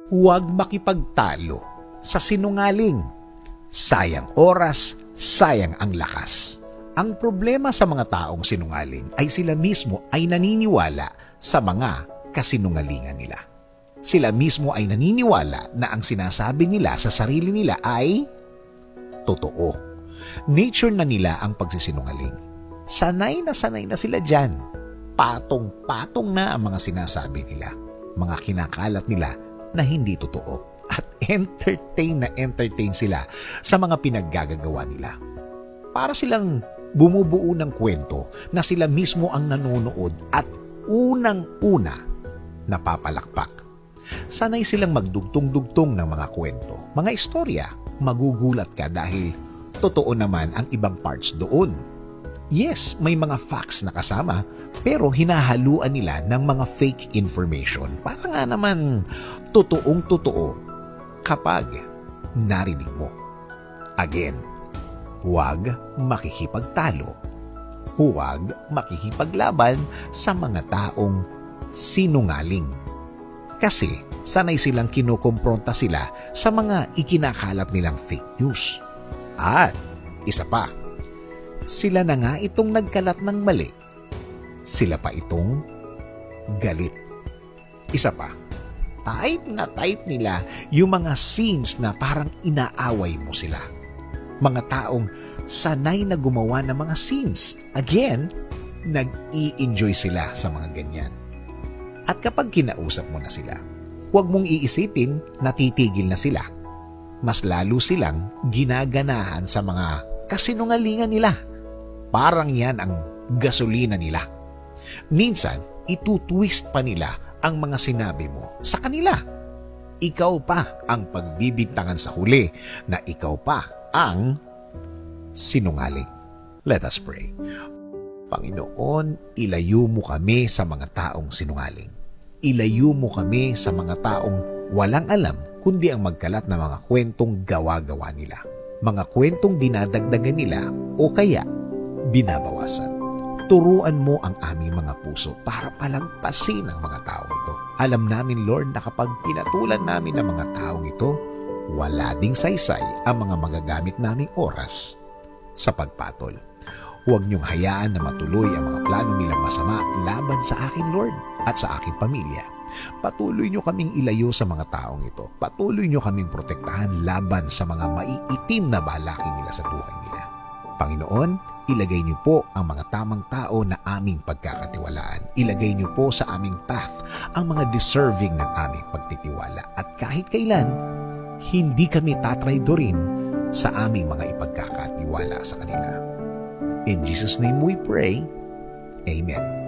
Huwag makipagtalo sa sinungaling. Sayang oras, sayang ang lakas. Ang problema sa mga taong sinungaling ay sila mismo ay naniniwala sa mga kasinungalingan nila. Sila mismo ay naniniwala na ang sinasabi nila sa sarili nila ay totoo. Nature na nila ang pagsisinungaling. Sanay na sila dyan. Patong-patong na ang mga sinasabi nila. Mga kinakalat nila na hindi totoo. At entertain sila sa mga pinaggagawa nila. Para silang bumubuo ng kwento na sila mismo ang nanonood at unang-una napapalakpak. Sanay silang magdugtong-dugtong ng mga kwento, mga istorya. Magugulat ka dahil totoo naman ang ibang parts doon. Yes, may mga facts na kasama, pero hinahaluan nila ng mga fake information. Para nga naman totoong-totoo kapag narinig mo. Again, huwag makikipagtalo. Huwag makikipaglaban sa mga taong sinungaling. Kasi sanay silang kinukumpronta sila sa mga ikinakalat nilang fake news. At isa pa, sila na nga itong nagkalat ng mali. Sila pa itong galit. Isa pa, type nila yung mga scenes na parang inaaway mo sila. Mga taong sanay na gumawa ng mga scenes. Again, nag-i-enjoy sila sa mga ganyan. At kapag kinausap mo na sila, huwag mong iisipin na titigil na sila. Mas lalo silang ginaganahan sa mga kasinungalingan nila. Parang yan ang gasolina nila. Minsan, itutwist pa nila ang mga sinabi mo sa kanila. Ikaw pa ang pagbibintangan sa huli na ikaw pa ang sinungaling. Let us pray. Panginoon, ilayo mo kami sa mga taong sinungaling. Ilayo mo kami sa mga taong walang alam kundi ang magkalat na mga kwentong gawa-gawa nila. Mga kwentong dinadagdagan nila o kaya binabawasan. Turuan mo ang aming mga puso para palagpasin ang mga taong ito. Alam namin, Lord, na kapag pinatulan namin ang mga taong ito, wala ding saysay ang mga magagamit naming oras sa pagpatol. Huwag niyong hayaan na matuloy ang mga plano nilang masama laban sa akin, Lord, at sa aking pamilya. Patuloy niyo kaming ilayo sa mga taong ito. Patuloy niyo kaming protektahan laban sa mga maiitim na balakid nila sa buhay nila. Panginoon, ilagay niyo po ang mga tamang tao na aming pagkakatiwalaan. Ilagay niyo po sa aming path ang mga deserving ng aming pagtitiwala. At kahit kailan, hindi kami tatraydorin sa aming mga ipagkakatiwala sa kanila. In Jesus' name we pray. Amen.